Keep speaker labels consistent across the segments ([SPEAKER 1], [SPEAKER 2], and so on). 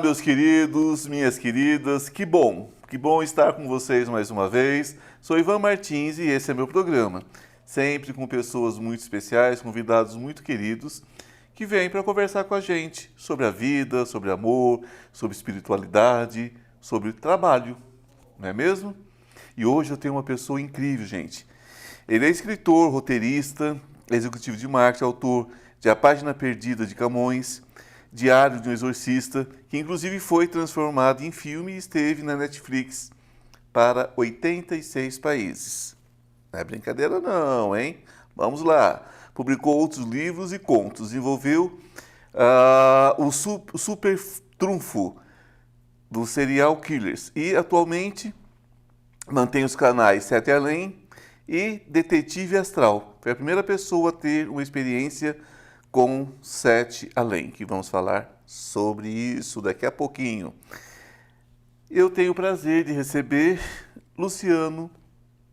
[SPEAKER 1] meus queridos, minhas queridas, que bom estar com vocês mais uma vez. Sou Ivan Martins e esse é meu programa, sempre com pessoas muito especiais, convidados muito queridos, que vêm para conversar com a gente sobre a vida, sobre amor, sobre espiritualidade, sobre trabalho, não é mesmo? E hoje eu tenho uma pessoa incrível, gente. Ele é escritor, roteirista, executivo de marketing, autor de A Página Perdida de Camões, Diário de um Exorcista, que inclusive foi transformado em filme e esteve na Netflix para 86 países. Não é brincadeira não, hein? Vamos lá. Publicou outros livros e contos. Desenvolveu o super trunfo dos serial killers. E atualmente mantém os canais Sete Além e Detetive Astral. Foi a primeira pessoa a ter uma experiência com Sete Além, que vamos falar sobre isso daqui a pouquinho. Eu tenho o prazer de receber Luciano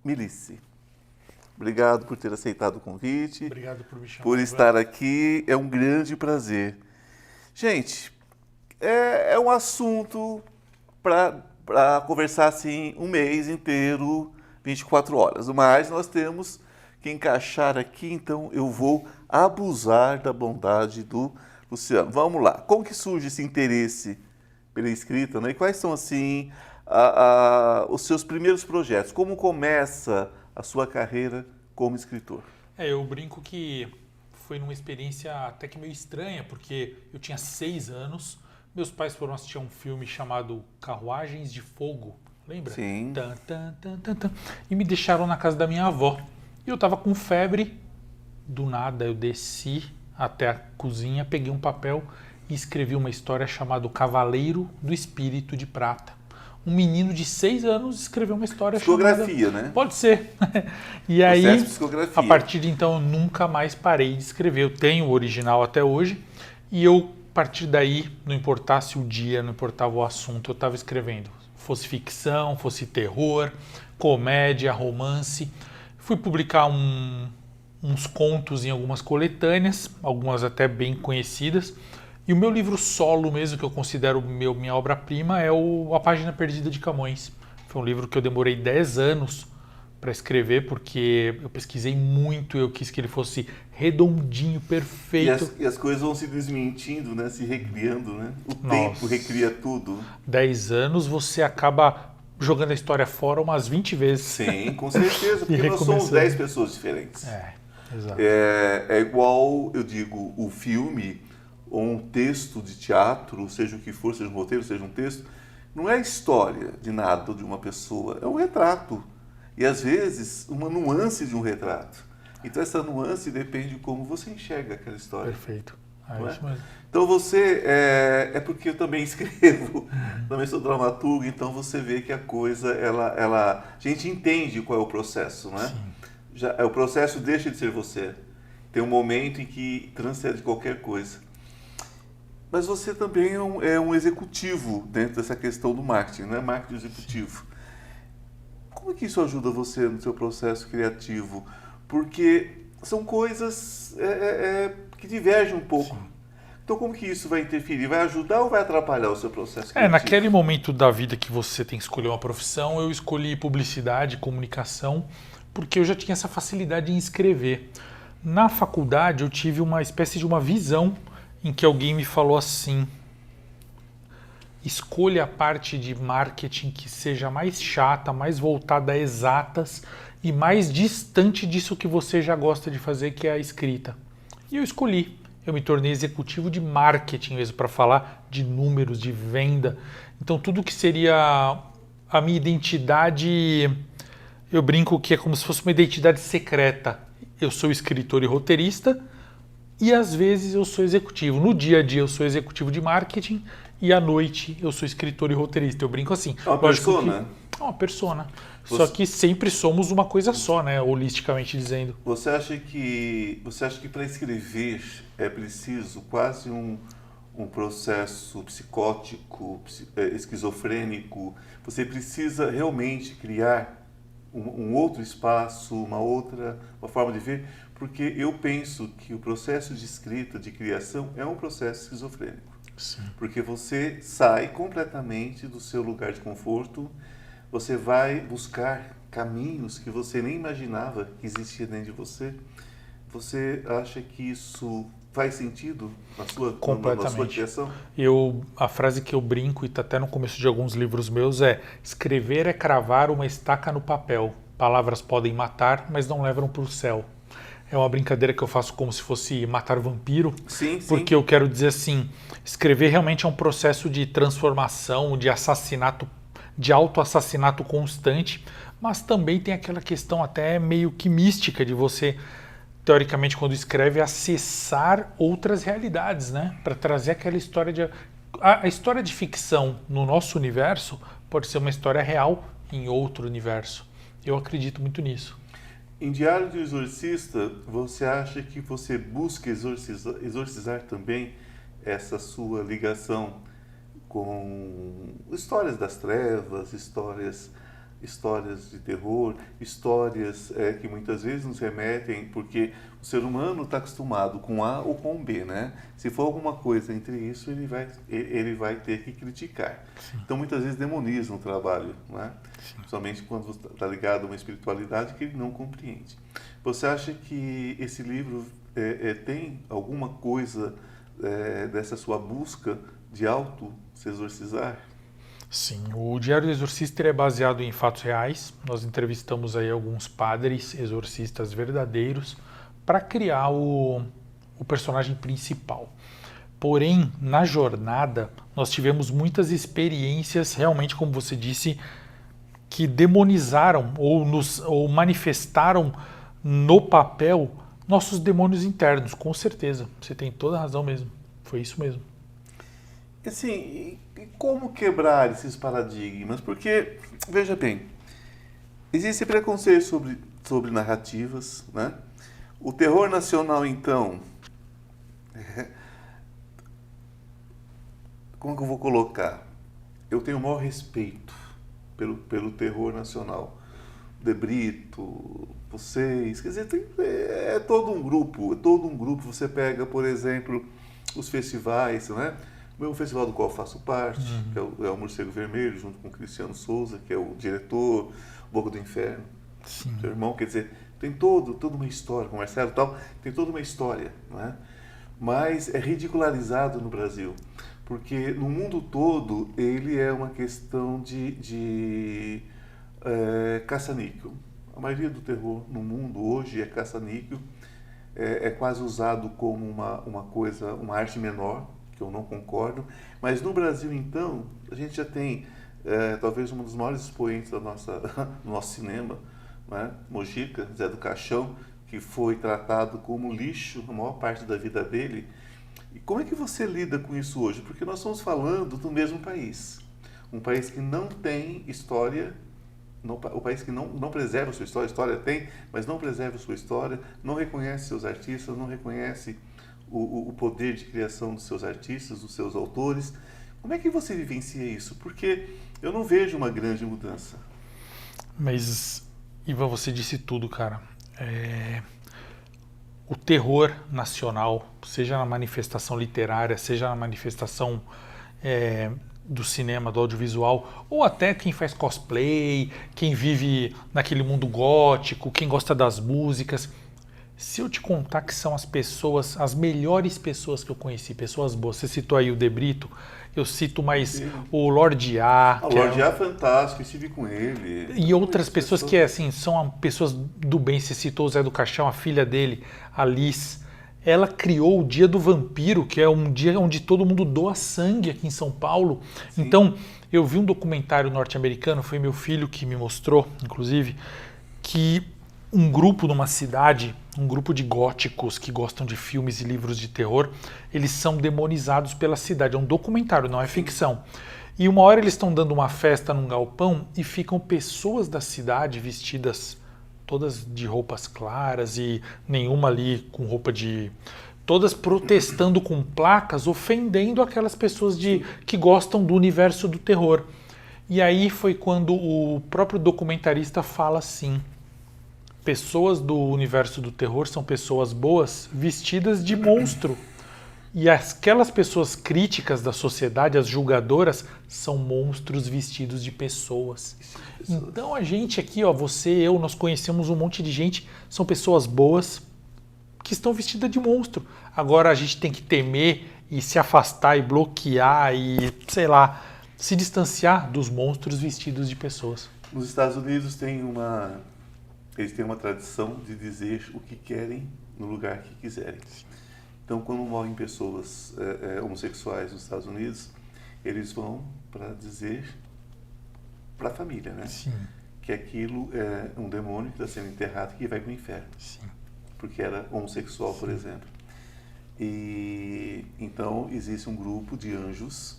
[SPEAKER 1] Milici. Obrigado por ter aceitado o convite.
[SPEAKER 2] Obrigado por me chamar.
[SPEAKER 1] Por estar aqui, é um grande prazer. Gente, é um assunto para conversar assim um mês inteiro, 24 horas. Mas nós temos que encaixar aqui, então eu vou abusar da bondade do Luciano. Vamos lá. Como que surge esse interesse pela escrita, né? E quais são, assim, os seus primeiros projetos? Como começa a sua carreira como escritor?
[SPEAKER 2] Eu brinco que foi numa experiência até que meio estranha, porque eu tinha 6 anos, meus pais foram assistir a um filme chamado Carruagens de Fogo, lembra?
[SPEAKER 1] Sim.
[SPEAKER 2] Tan, tan, tan, tan, tan, e me deixaram na casa da minha avó. E eu tava com febre, do nada eu desci até a cozinha, peguei um papel e escrevi uma história chamada Cavaleiro do Espírito de Prata. Um menino de 6 anos escreveu uma história
[SPEAKER 1] psicografia,
[SPEAKER 2] chamada...
[SPEAKER 1] né?
[SPEAKER 2] Pode ser. E aí,
[SPEAKER 1] psicografia.
[SPEAKER 2] a partir de então, eu nunca mais parei de escrever. Eu tenho o original até hoje e eu, a partir daí, não importasse o dia, não importava o assunto, eu estava escrevendo. Fosse ficção, fosse terror, comédia, romance. Fui publicar uns contos em algumas coletâneas, algumas até bem conhecidas. E o meu livro solo mesmo, que eu considero minha obra-prima, é A Página Perdida de Camões. Foi um livro que eu demorei 10 anos para escrever, porque eu pesquisei muito, eu quis que ele fosse redondinho, perfeito.
[SPEAKER 1] E as coisas vão se desmentindo, né? Se recriando, né? O
[SPEAKER 2] Nossa.
[SPEAKER 1] tempo recria tudo.
[SPEAKER 2] 10 anos você acaba jogando a história fora umas 20 vezes.
[SPEAKER 1] Sim, com certeza, porque nós somos 10 pessoas diferentes.
[SPEAKER 2] Exato.
[SPEAKER 1] É igual, eu digo, o filme ou um texto de teatro, seja o que for, seja um roteiro, seja um texto, não é a história de nada de uma pessoa, é um retrato. E às vezes uma nuance de um retrato. Então essa nuance depende de como você enxerga aquela história.
[SPEAKER 2] Perfeito.
[SPEAKER 1] Isso mesmo. Então você, é porque eu também escrevo, também sou dramaturgo, então você vê que a coisa, a gente entende qual é o processo, né?
[SPEAKER 2] Sim.
[SPEAKER 1] O processo deixa de ser você. Tem um momento em que transcende qualquer coisa. Mas você também é um executivo dentro dessa questão do marketing, né? Marketing executivo. Como é que isso ajuda você no seu processo criativo? Porque são coisas que divergem um pouco. Sim. Então como que isso vai interferir? Vai ajudar ou vai atrapalhar o seu processo criativo?
[SPEAKER 2] Naquele momento da vida que você tem que escolher uma profissão, eu escolhi publicidade, comunicação, porque eu já tinha essa facilidade em escrever. Na faculdade eu tive uma espécie de uma visão em que alguém me falou assim: escolha a parte de marketing que seja mais chata, mais voltada a exatas e mais distante disso que você já gosta de fazer, que é a escrita. E eu escolhi. Eu me tornei executivo de marketing mesmo, para falar de números, de venda. Então tudo que seria a minha identidade, eu brinco que é como se fosse uma identidade secreta. Eu sou escritor e roteirista, e às vezes eu sou executivo. No dia a dia eu sou executivo de marketing e à noite eu sou escritor e roteirista. Eu brinco assim.
[SPEAKER 1] É uma persona?
[SPEAKER 2] É uma persona. Só que sempre somos uma coisa só, né? Holisticamente dizendo.
[SPEAKER 1] Você acha que para escrever é preciso quase um processo psicótico, esquizofrênico? Você precisa realmente criar um outro espaço, uma forma de ver? Porque eu penso que o processo de escrita, de criação, é um processo esquizofrênico.
[SPEAKER 2] Sim.
[SPEAKER 1] Porque você sai completamente do seu lugar de conforto, você vai buscar caminhos que você nem imaginava que existia dentro de você. Você acha que isso faz sentido na sua
[SPEAKER 2] Completamente.
[SPEAKER 1] criação?
[SPEAKER 2] A frase que eu brinco, e está até no começo de alguns livros meus, é: escrever é cravar uma estaca no papel. Palavras podem matar, mas não levam para o céu. É uma brincadeira que eu faço como se fosse matar vampiro,
[SPEAKER 1] Sim, sim.
[SPEAKER 2] porque eu quero dizer assim, escrever realmente é um processo de transformação, de assassinato, de autoassassinato constante, mas também tem aquela questão até meio que mística de você, teoricamente, quando escreve, acessar outras realidades, né? Para trazer aquela história de... A história de ficção no nosso universo pode ser uma história real em outro universo. Eu acredito muito nisso.
[SPEAKER 1] Em Diário do Exorcista, você acha que você busca exorcizar também essa sua ligação com histórias das trevas, histórias de terror, histórias que muitas vezes nos remetem, porque o ser humano está acostumado com A ou com B, né? Se for alguma coisa entre isso, ele vai ter que criticar. Sim. Então, muitas vezes demoniza o trabalho, né? Principalmente quando está ligado a uma espiritualidade que ele não compreende. Você acha que esse livro tem alguma coisa dessa sua busca de se exorcizar?
[SPEAKER 2] Sim, o Diário do Exorcista é baseado em fatos reais. Nós entrevistamos aí alguns padres exorcistas verdadeiros para criar o personagem principal. Porém, na jornada, nós tivemos muitas experiências, realmente, como você disse, que demonizaram ou manifestaram no papel nossos demônios internos, com certeza. Você tem toda a razão mesmo. Foi isso mesmo.
[SPEAKER 1] Assim, e como quebrar esses paradigmas? Porque, veja bem, existe preconceito sobre narrativas, né? O terror nacional, então, como que eu vou colocar? Eu tenho o maior respeito pelo terror nacional. De Brito, vocês, quer dizer, é todo um grupo, Você pega, por exemplo, os festivais, né? O meu festival do qual eu faço parte, que é o Morcego Vermelho, junto com o Cristiano Souza, que é o diretor, Boca do Inferno,
[SPEAKER 2] Sim.
[SPEAKER 1] Seu irmão, quer dizer, tem toda uma história, com o Marcelo e tal, tem toda uma história, né? Mas é ridicularizado no Brasil, porque no mundo todo ele é uma questão de caça-níquel. A maioria do terror no mundo hoje é caça-níquel, é quase usado como uma coisa, uma arte menor, que eu não concordo, mas no Brasil, então, a gente já tem talvez um dos maiores expoentes do nosso cinema, né? Mojica, Zé do Caixão, que foi tratado como lixo a maior parte da vida dele. E como é que você lida com isso hoje? Porque nós estamos falando do mesmo país, um país que não tem história, o país que não preserva a sua história tem, mas não preserva a sua história, não reconhece seus artistas, não reconhece o poder de criação dos seus artistas, dos seus autores. Como é que você vivencia isso? Porque eu não vejo uma grande mudança.
[SPEAKER 2] Mas, Ivan, você disse tudo, cara. O terror nacional, seja na manifestação literária, seja na manifestação do cinema, do audiovisual, ou até quem faz cosplay, quem vive naquele mundo gótico, quem gosta das músicas. Se eu te contar que são as melhores pessoas que eu conheci, pessoas boas, você citou aí o De Brito, eu cito mais o Lorde A.
[SPEAKER 1] O Lorde A é fantástico, estive com ele.
[SPEAKER 2] E outras pessoas que assim, são pessoas do bem. Você citou o Zé do Caixão, a filha dele, a Liz. Ela criou o Dia do Vampiro, que é um dia onde todo mundo doa sangue aqui em São Paulo. Sim. Então, eu vi um documentário norte-americano, foi meu filho que me mostrou, inclusive, que um grupo numa cidade, um grupo de góticos que gostam de filmes e livros de terror, eles são demonizados pela cidade. É um documentário, não é ficção. E uma hora eles estão dando uma festa num galpão e ficam pessoas da cidade vestidas todas de roupas claras e nenhuma ali com roupa de... todas protestando com placas, ofendendo aquelas pessoas que gostam do universo do terror. E aí foi quando o próprio documentarista fala assim: pessoas do universo do terror são pessoas boas vestidas de monstro. E aquelas pessoas críticas da sociedade, as julgadoras, são monstros vestidos de pessoas. Então a gente aqui, ó, você, eu, nós conhecemos um monte de gente, são pessoas boas que estão vestidas de monstro. Agora a gente tem que temer e se afastar e bloquear e, sei lá, se distanciar dos monstros vestidos de pessoas.
[SPEAKER 1] Nos Estados Unidos eles têm uma tradição de dizer o que querem no lugar que quiserem. Então, quando morrem pessoas homossexuais nos Estados Unidos, eles vão para dizer para a família, né?
[SPEAKER 2] Sim.
[SPEAKER 1] Que aquilo é um demônio que está sendo enterrado que vai para o inferno.
[SPEAKER 2] Sim.
[SPEAKER 1] Porque era homossexual, por exemplo. E então existe um grupo de anjos,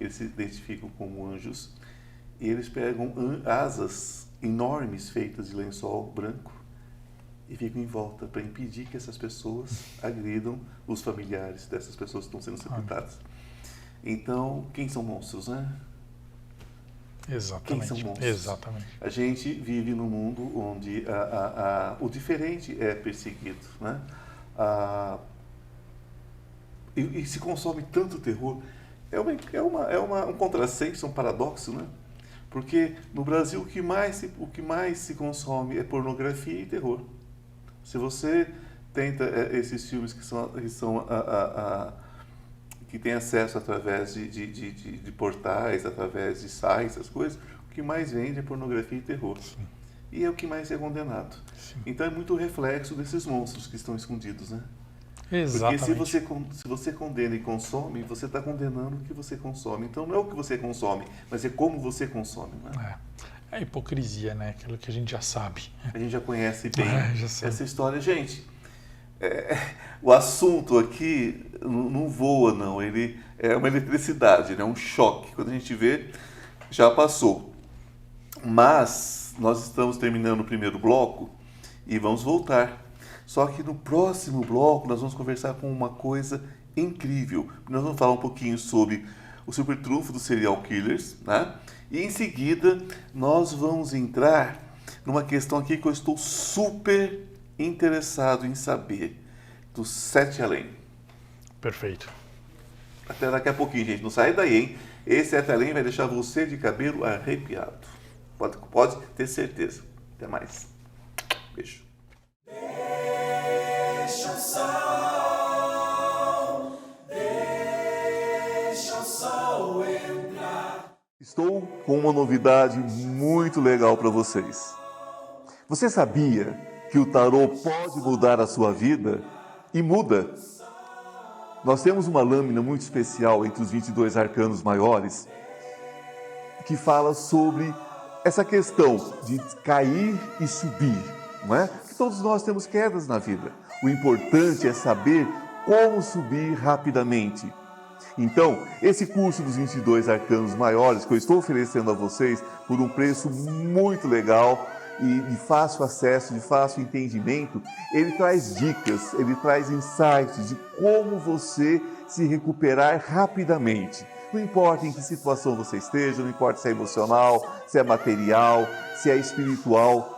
[SPEAKER 1] eles se identificam como anjos, e eles pegam asas enormes feitas de lençol branco e ficam em volta para impedir que essas pessoas agridam os familiares dessas pessoas que estão sendo sepultadas. Então, quem são monstros, né?
[SPEAKER 2] Exatamente.
[SPEAKER 1] Quem são monstros?
[SPEAKER 2] Exatamente.
[SPEAKER 1] A gente vive num mundo onde o diferente é perseguido, né? E se consome tanto terror. É um contrassenso, um paradoxo, né? Porque no Brasil o que mais se consome é pornografia e terror. Se você tenta esses filmes que tem acesso através de portais, através de sites, essas coisas, o que mais vende é pornografia e terror.
[SPEAKER 2] Sim.
[SPEAKER 1] E é o que mais é condenado.
[SPEAKER 2] Sim.
[SPEAKER 1] Então é muito reflexo desses monstros que estão escondidos, né?
[SPEAKER 2] Exatamente.
[SPEAKER 1] Porque se você condena e consome, você está condenando o que você consome. Então não é o que você consome, mas é como você consome, né?
[SPEAKER 2] É a hipocrisia, né? Aquilo que a gente já sabe.
[SPEAKER 1] A gente já conhece bem
[SPEAKER 2] já sabe.
[SPEAKER 1] essa história. Gente, o assunto aqui não voa, não. Ele é uma eletricidade, né? Um choque. Quando a gente vê, já passou. Mas nós estamos terminando o primeiro bloco e vamos voltar. Só que no próximo bloco nós vamos conversar com uma coisa incrível. Nós vamos falar um pouquinho sobre o super trunfo dos serial killers, né? E em seguida nós vamos entrar numa questão aqui que eu estou super interessado em saber, do 7 Além.
[SPEAKER 2] Perfeito.
[SPEAKER 1] Até daqui a pouquinho, gente. Não sai daí, hein? Esse 7 Além vai deixar você de cabelo arrepiado. Pode ter certeza. Até mais. Beijo.
[SPEAKER 3] Deixa o sol entrar.
[SPEAKER 1] Estou com uma novidade muito legal para vocês. Você sabia que o tarô pode mudar a sua vida? E muda. Nós temos uma lâmina muito especial entre os 22 arcanos maiores que fala sobre essa questão de cair e subir, não é? Que todos nós temos quedas na vida. O importante é saber como subir rapidamente. Então, esse curso dos 22 arcanos maiores que eu estou oferecendo a vocês por um preço muito legal e de fácil acesso, de fácil entendimento, ele traz dicas, ele traz insights de como você se recuperar rapidamente. Não importa em que situação você esteja, não importa se é emocional, se é material, se é espiritual.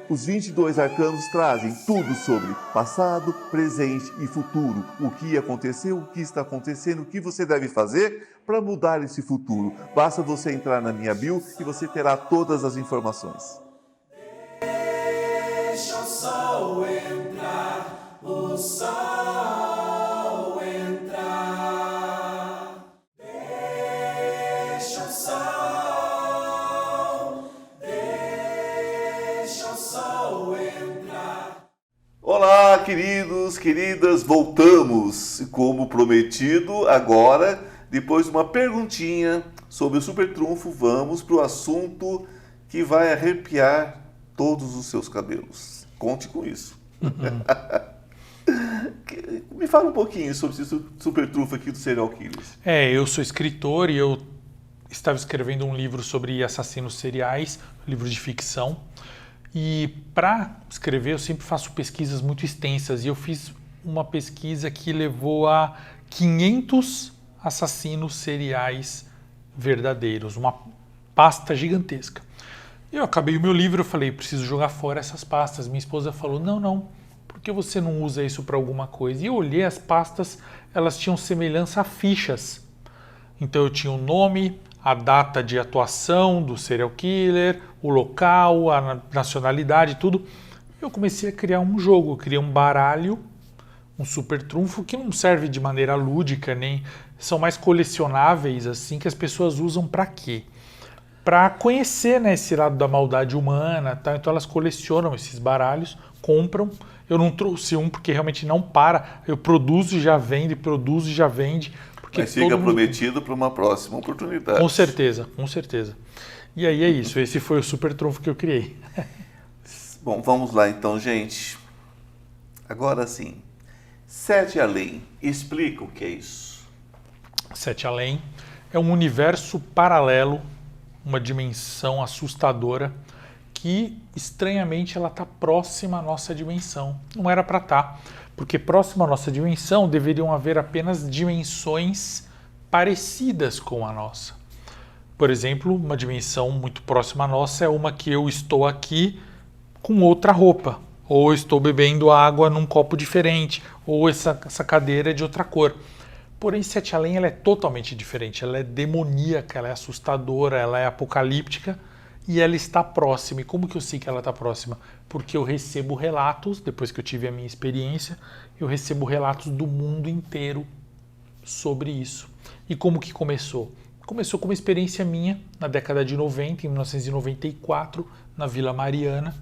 [SPEAKER 1] Os 22 arcanos trazem tudo sobre passado, presente e futuro. O que aconteceu, o que está acontecendo, o que você deve fazer para mudar esse futuro. Basta você entrar na minha bio e você terá todas as informações.
[SPEAKER 3] Deixa o sol entrar, o sol entrar. Deixa o sol entrar.
[SPEAKER 1] Olá, queridos, queridas, voltamos. Como prometido, agora, depois de uma perguntinha sobre o super trunfo, vamos para o assunto que vai arrepiar todos os seus cabelos. Conte com isso. Me fala um pouquinho sobre esse super trunfo aqui do serial killers.
[SPEAKER 2] Eu sou escritor e eu estava escrevendo um livro sobre assassinos seriais, livro de ficção. E para escrever eu sempre faço pesquisas muito extensas e eu fiz uma pesquisa que levou a 500 assassinos seriais verdadeiros, uma pasta gigantesca. Eu acabei o meu livro, eu falei, preciso jogar fora essas pastas. Minha esposa falou, não, por que você não usa isso para alguma coisa? E eu olhei as pastas, elas tinham semelhança a fichas. Então eu tinha o nome, a data de atuação do serial killer, o local, a nacionalidade, tudo. Eu comecei a criar um jogo, eu criei um baralho, um super trunfo que não serve de maneira lúdica, nem são mais colecionáveis assim, que as pessoas usam para quê? Para conhecer, né, esse lado da maldade humana, tá? Então elas colecionam esses baralhos, compram. Eu não trouxe um porque realmente não para. Eu produzo e já vende, produzo e já vende. Porque
[SPEAKER 1] Mas fica prometido para uma próxima oportunidade.
[SPEAKER 2] Com certeza, com certeza. E aí é isso, esse foi o super trunfo que eu criei.
[SPEAKER 1] Bom, vamos lá então, gente. Agora sim. Sete Além. Explica o que é isso.
[SPEAKER 2] Sete Além é um universo paralelo, uma dimensão assustadora que, estranhamente, ela está próxima à nossa dimensão. Não era para estar, porque próxima à nossa dimensão deveriam haver apenas dimensões parecidas com a nossa. Por exemplo, uma dimensão muito próxima à nossa é uma que eu estou aqui com outra roupa, ou estou bebendo água num copo diferente, ou essa cadeira é de outra cor. Porém, Sete Além ela é totalmente diferente, ela é demoníaca, ela é assustadora, ela é apocalíptica e ela está próxima. E como que eu sei que ela está próxima? Porque eu recebo relatos, depois que eu tive a minha experiência, eu recebo relatos do mundo inteiro sobre isso. E como que começou? Começou com uma experiência minha na década de 90, em 1994, na Vila Mariana,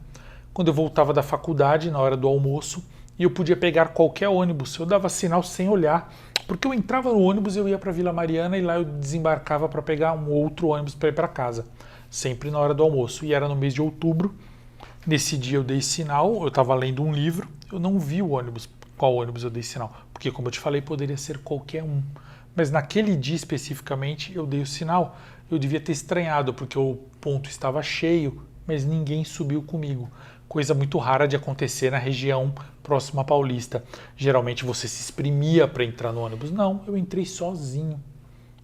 [SPEAKER 2] quando eu voltava da faculdade, na hora do almoço, e eu podia pegar qualquer ônibus. Eu dava sinal sem olhar, porque eu entrava no ônibus e eu ia para Vila Mariana e lá eu desembarcava para pegar um outro ônibus para ir para casa, sempre na hora do almoço. E era no mês de outubro. Nesse dia eu dei sinal, eu estava lendo um livro, eu não vi o ônibus, qual ônibus eu dei sinal, porque como eu te falei, poderia ser qualquer um. Mas naquele dia especificamente eu dei o sinal. Eu devia ter estranhado, porque o ponto estava cheio, mas ninguém subiu comigo. Coisa muito rara de acontecer na região próxima à Paulista. Geralmente você se exprimia para entrar no ônibus. Não, eu entrei sozinho.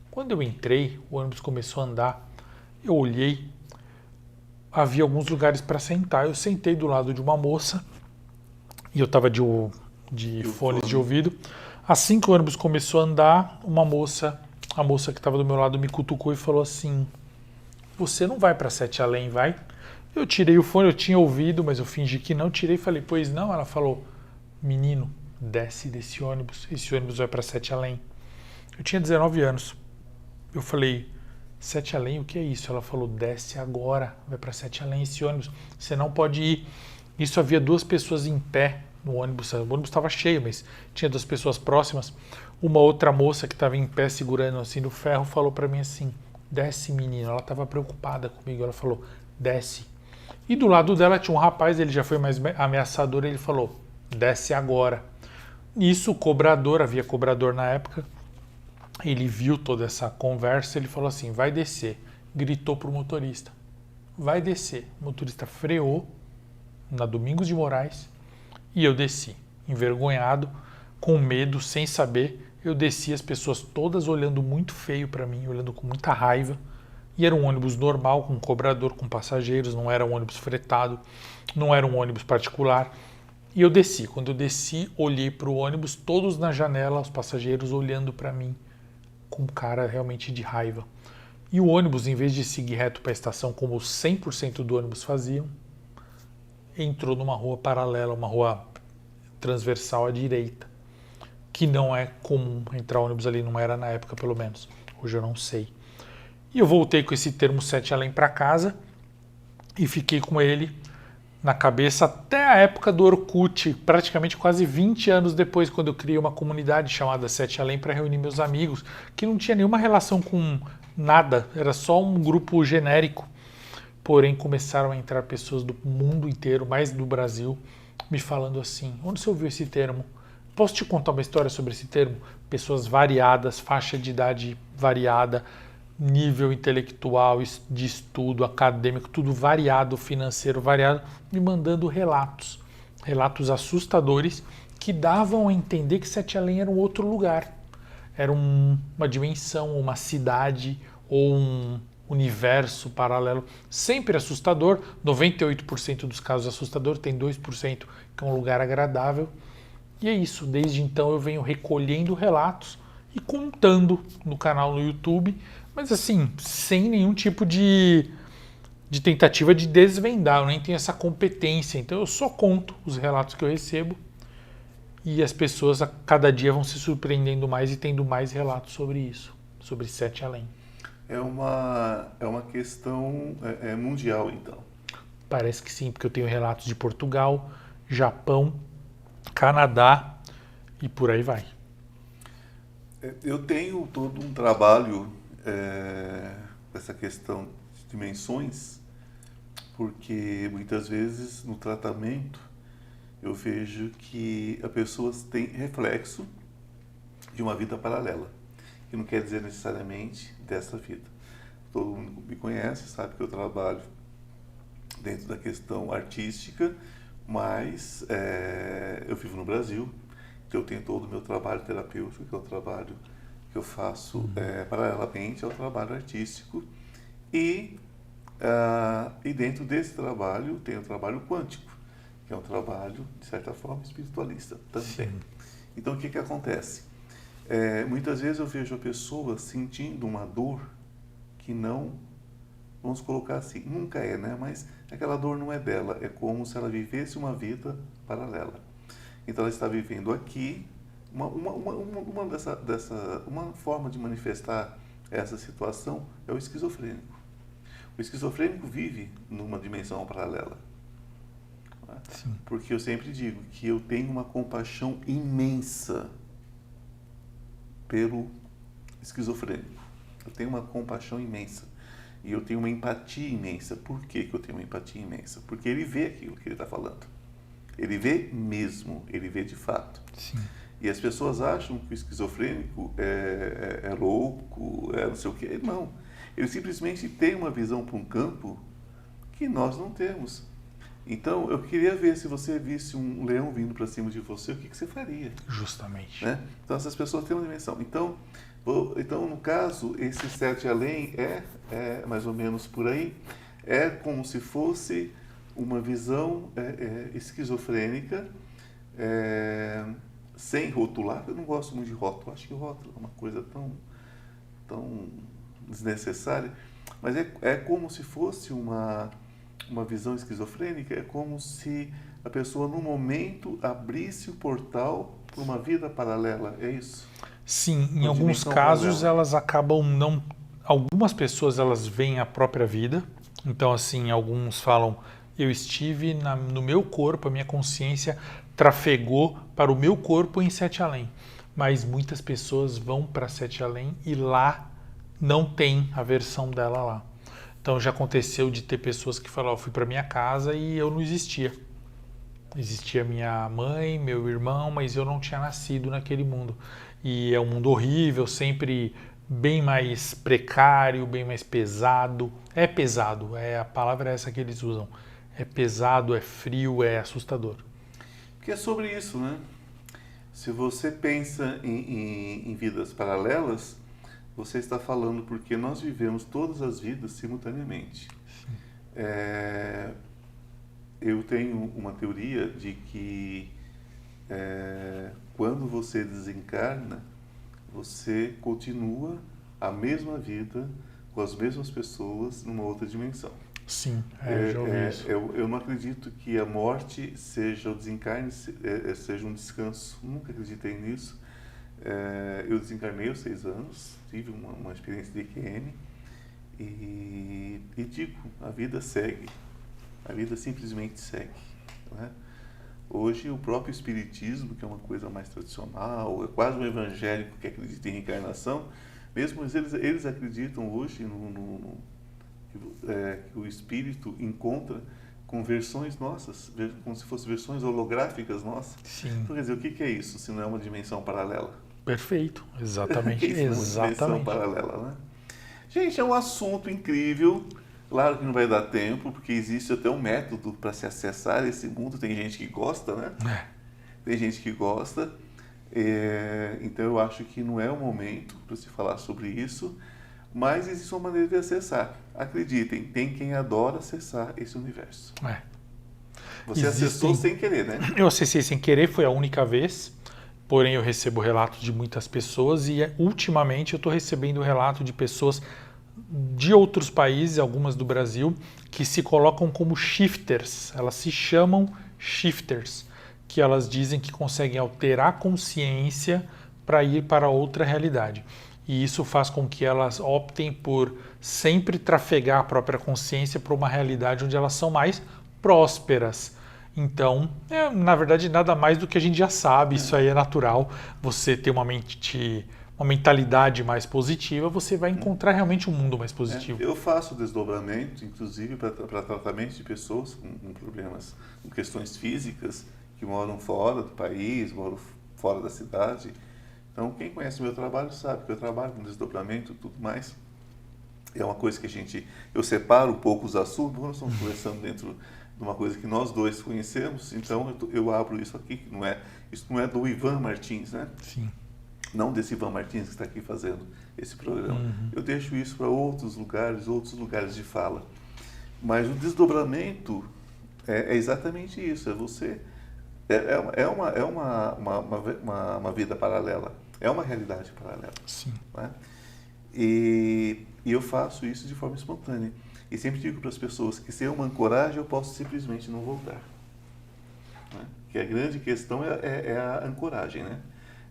[SPEAKER 2] Quando eu entrei, o ônibus começou a andar. Eu olhei, havia alguns lugares para sentar. Eu sentei do lado de uma moça e eu estava de fones de ouvido. Assim que o ônibus começou a andar, a moça que estava do meu lado me cutucou e falou assim: "Você não vai para Sete Além, vai?" Eu tirei o fone, eu tinha ouvido, mas eu fingi que não, tirei e falei: "Pois não?" Ela falou: "Menino, desce desse ônibus, esse ônibus vai para Sete Além." Eu tinha 19 anos. Eu falei: "Sete Além, o que é isso?" Ela falou: "Desce agora, vai para Sete Além esse ônibus, você não pode ir." Isso, havia duas pessoas em pé no ônibus, o ônibus estava cheio, mas tinha duas pessoas próximas. Uma outra moça que estava em pé segurando assim no ferro falou para mim assim: "Desce, menino." Ela estava preocupada comigo, ela falou: "Desce." E do lado dela tinha um rapaz, ele já foi mais ameaçador, ele falou: "Desce agora." Nisso o cobrador, havia cobrador na época, ele viu toda essa conversa, ele falou assim: "Vai descer." Gritou pro motorista: "Vai descer." O motorista freou na Domingos de Moraes e eu desci, envergonhado, com medo, sem saber. Eu desci, as pessoas todas olhando muito feio para mim, olhando com muita raiva. E era um ônibus normal, com cobrador, com passageiros, não era um ônibus fretado, não era um ônibus particular. E eu desci. Quando eu desci, olhei para o ônibus, todos na janela, os passageiros olhando para mim, com cara realmente de raiva. E o ônibus, em vez de seguir reto para a estação, como 100% do ônibus faziam, entrou numa rua paralela, uma rua transversal à direita, que não é comum entrar ônibus ali, não era na época pelo menos. Hoje eu não sei. E eu voltei com esse termo Sete Além para casa e fiquei com ele na cabeça até a época do Orkut, praticamente quase 20 anos depois, quando eu criei uma comunidade chamada Sete Além para reunir meus amigos, que não tinha nenhuma relação com nada, era só um grupo genérico. Porém, começaram a entrar pessoas do mundo inteiro, mais do Brasil, me falando assim: "Onde você ouviu esse termo? Posso te contar uma história sobre esse termo?" Pessoas variadas, faixa de idade variada, nível intelectual, de estudo, acadêmico, tudo variado, financeiro variado, me mandando relatos assustadores que davam a entender que Sete Além era um outro lugar, era uma dimensão, uma cidade ou universo paralelo, sempre assustador, 98% dos casos assustador, tem 2% que é um lugar agradável. E é isso, desde então eu venho recolhendo relatos e contando no canal no YouTube, mas assim, sem nenhum tipo de tentativa de desvendar, eu nem tenho essa competência, então eu só conto os relatos que eu recebo e as pessoas a cada dia vão se surpreendendo mais e tendo mais relatos sobre isso, sobre Sete Além.
[SPEAKER 1] É uma questão mundial, então.
[SPEAKER 2] Parece que sim, porque eu tenho relatos de Portugal, Japão, Canadá e por aí vai.
[SPEAKER 1] Eu tenho todo um trabalho dessa questão de dimensões, porque muitas vezes no tratamento eu vejo que as pessoas têm reflexo de uma vida paralela, que não quer dizer necessariamente dessa vida. Todo mundo que me conhece sabe que eu trabalho dentro da questão artística, mas eu vivo no Brasil, então eu tenho todo o meu trabalho terapêutico, que é o trabalho que eu faço paralelamente ao trabalho artístico, e dentro desse trabalho tem o trabalho quântico, que é um trabalho, de certa forma, espiritualista também. Sim. Então, o que acontece? Muitas vezes eu vejo a pessoa sentindo uma dor que não, vamos colocar assim, nunca é, né? Mas aquela dor não é dela, é como se ela vivesse uma vida paralela. Então, ela está vivendo aqui, uma forma de manifestar essa situação é o esquizofrênico. O esquizofrênico vive numa dimensão paralela. Sim. Porque eu sempre digo que eu tenho uma compaixão imensa pelo esquizofrênico. Eu tenho uma compaixão imensa. E eu tenho uma empatia imensa. Por que eu tenho uma empatia imensa? Porque ele vê aquilo que ele está falando. Ele vê mesmo, ele vê de fato.
[SPEAKER 2] Sim.
[SPEAKER 1] E as pessoas acham que o esquizofrênico é louco, não sei o quê. Não. Ele simplesmente tem uma visão para um campo que nós não temos. Então, eu queria ver, se você visse um leão vindo para cima de você, o que você faria?
[SPEAKER 2] Justamente.
[SPEAKER 1] Né? Então, essas pessoas têm uma dimensão. Então, no caso, esse Sete Além é mais ou menos por aí. É como se fosse uma visão esquizofrênica, sem rotular. Eu não gosto muito de rótulo. Acho que rótulo é uma coisa tão desnecessária. Mas é como se fosse uma visão esquizofrênica, é como se a pessoa, num momento, abrisse o portal para uma vida paralela, é isso?
[SPEAKER 2] Sim, em alguns casos paralela. Elas acabam não... Algumas pessoas, elas veem a própria vida, então assim, alguns falam, eu estive no meu corpo, a minha consciência trafegou para o meu corpo em Sete Além, mas muitas pessoas vão para Sete Além e lá não tem a versão dela lá. Então já aconteceu de ter pessoas que falaram, eu fui para minha casa e eu não existia. Existia minha mãe, meu irmão, mas eu não tinha nascido naquele mundo. E é um mundo horrível, sempre bem mais precário, bem mais pesado. É pesado, a palavra é essa que eles usam. É pesado, é frio, é assustador.
[SPEAKER 1] Porque é sobre isso, né? Se você pensa em vidas paralelas, você está falando porque nós vivemos todas as vidas simultaneamente. Eu tenho uma teoria de que quando você desencarna, você continua a mesma vida com as mesmas pessoas numa outra dimensão.
[SPEAKER 2] Sim, já ouvi isso.
[SPEAKER 1] Eu não acredito que a morte seja o desencarne, seja um descanso. Nunca acreditei nisso. Eu desencarnei aos 6 anos, tive uma experiência de EQM e digo, a vida segue, a vida simplesmente segue, né? Hoje o próprio espiritismo, que é uma coisa mais tradicional, é quase um evangélico que acredita em reencarnação, mesmo eles acreditam hoje que o espírito encontra com versões nossas, como se fossem versões holográficas nossas.
[SPEAKER 2] Sim.
[SPEAKER 1] Então, quer dizer, o que é isso, se não é uma dimensão paralela?
[SPEAKER 2] Perfeito, exatamente.
[SPEAKER 1] Isso, uma dimensão paralela, né? Gente, é um assunto incrível. Claro que não vai dar tempo, porque existe até um método para se acessar esse mundo. Tem gente que gosta, né? Tem gente que gosta. Então, eu acho que não é o momento para se falar sobre isso. mas existe uma maneira de acessar. Acreditem, tem quem adora acessar esse universo. Você acessou sem querer, né?
[SPEAKER 2] Eu acessei sem querer, foi a única vez. Porém, eu recebo relatos de muitas pessoas e ultimamente eu estou recebendo relato de pessoas de outros países, algumas do Brasil, que se colocam como shifters. Elas se chamam shifters, que elas dizem que conseguem alterar a consciência para ir para outra realidade. E isso faz com que elas optem por sempre trafegar a própria consciência para uma realidade onde elas são mais prósperas. Então, na verdade, nada mais do que a gente já sabe, isso aí é natural. Você ter uma mentalidade mais positiva, você vai encontrar realmente um mundo mais positivo.
[SPEAKER 1] Eu faço desdobramento, inclusive, para tratamento de pessoas com problemas, com questões físicas, que moram fora do país, moram fora da cidade. Então, quem conhece o meu trabalho sabe que eu trabalho com desdobramento e tudo mais. É uma coisa que eu separo um pouco os assuntos, nós estamos conversando dentro de uma coisa que nós dois conhecemos, então eu abro isso aqui, que isso não é do Ivan Martins, né?
[SPEAKER 2] Sim.
[SPEAKER 1] Não desse Ivan Martins que está aqui fazendo esse programa. Eu deixo isso para outros lugares de fala. Mas o desdobramento é exatamente isso, é você... É uma vida paralela, é uma realidade paralela.
[SPEAKER 2] Sim.
[SPEAKER 1] Né? E eu faço isso de forma espontânea. E sempre digo para as pessoas que sem uma ancoragem eu posso simplesmente não voltar. Né? Que a grande questão é a ancoragem, né?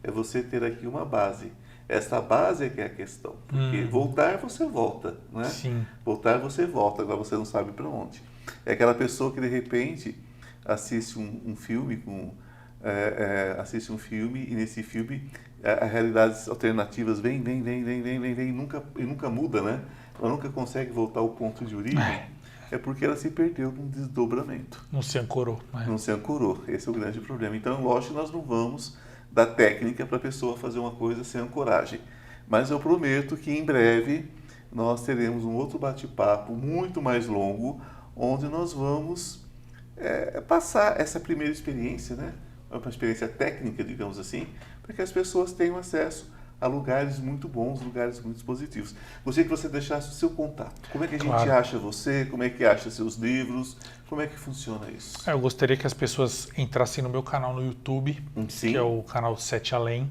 [SPEAKER 1] É você ter aqui uma base. Essa base é que é a questão. Porque voltar, você volta. Né?
[SPEAKER 2] Sim.
[SPEAKER 1] Voltar, você volta. Agora você não sabe para onde. É aquela pessoa que de repente assiste um filme assiste um filme e nesse filme as realidades alternativas vem e nunca muda, né? Ela nunca consegue voltar ao ponto de origem. É porque ela se perdeu num desdobramento.
[SPEAKER 2] Não se ancorou.
[SPEAKER 1] Não se ancorou. Esse é o grande problema. Então, lógico que nós não vamos dar técnica para a pessoa fazer uma coisa sem ancoragem. Mas eu prometo que em breve nós teremos um outro bate-papo muito mais longo, onde nós vamos passar essa primeira experiência, né? Uma experiência técnica, digamos assim, para que as pessoas tenham acesso a lugares muito bons, lugares muito positivos. Gostaria que você deixasse o seu contato. Como é que a gente acha você? Como é que acha seus livros? Como é que funciona isso?
[SPEAKER 2] Eu gostaria que as pessoas entrassem no meu canal no YouTube, que é o canal Sete Além.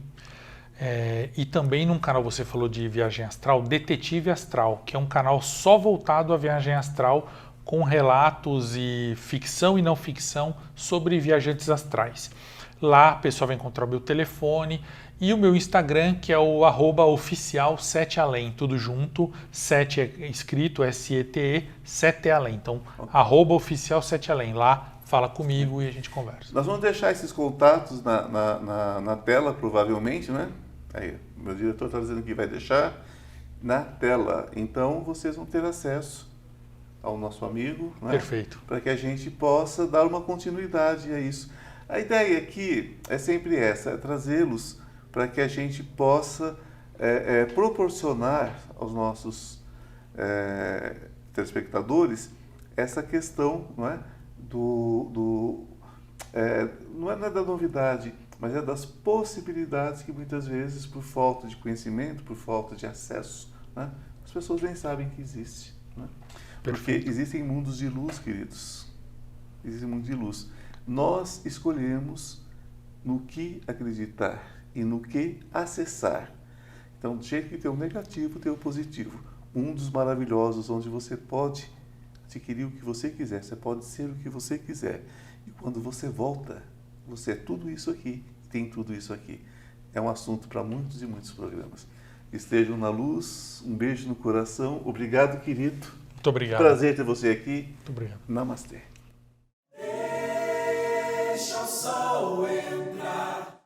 [SPEAKER 2] E também num canal, você falou de viagem astral, Detetive Astral, que é um canal só voltado à viagem astral, com relatos e ficção e não ficção sobre viajantes astrais. Lá a pessoa vai encontrar o meu telefone e o meu Instagram, que é o @oficial7além, tudo junto, 7 é escrito, S-E-T-E, 7 é além. Então, @oficial7além, lá fala comigo e a gente conversa.
[SPEAKER 1] Nós vamos deixar esses contatos na tela, provavelmente, né? Aí, meu diretor está dizendo que vai deixar na tela. Então, vocês vão ter acesso ao nosso amigo, né?
[SPEAKER 2] Perfeito.
[SPEAKER 1] Para que a gente possa dar uma continuidade a isso. A ideia aqui é sempre essa, é trazê-los para que a gente possa proporcionar aos nossos telespectadores essa questão, não é? Não é da novidade, mas é das possibilidades que muitas vezes, por falta de conhecimento, por falta de acesso, né, as pessoas nem sabem que existe. Né? Porque existem mundos de luz, queridos. Existem mundos de luz. Nós escolhemos no que acreditar e no que acessar. Então, do jeito que tem o negativo, tem o positivo. Mundos maravilhosos onde você pode adquirir o que você quiser, você pode ser o que você quiser. E quando você volta, você é tudo isso aqui, tem tudo isso aqui. É um assunto para muitos e muitos programas. Estejam na luz, um beijo no coração. Obrigado, querido.
[SPEAKER 2] Muito obrigado.
[SPEAKER 1] Prazer ter você aqui.
[SPEAKER 2] Muito obrigado.
[SPEAKER 1] Namastê.
[SPEAKER 3] Deixa o sol entrar.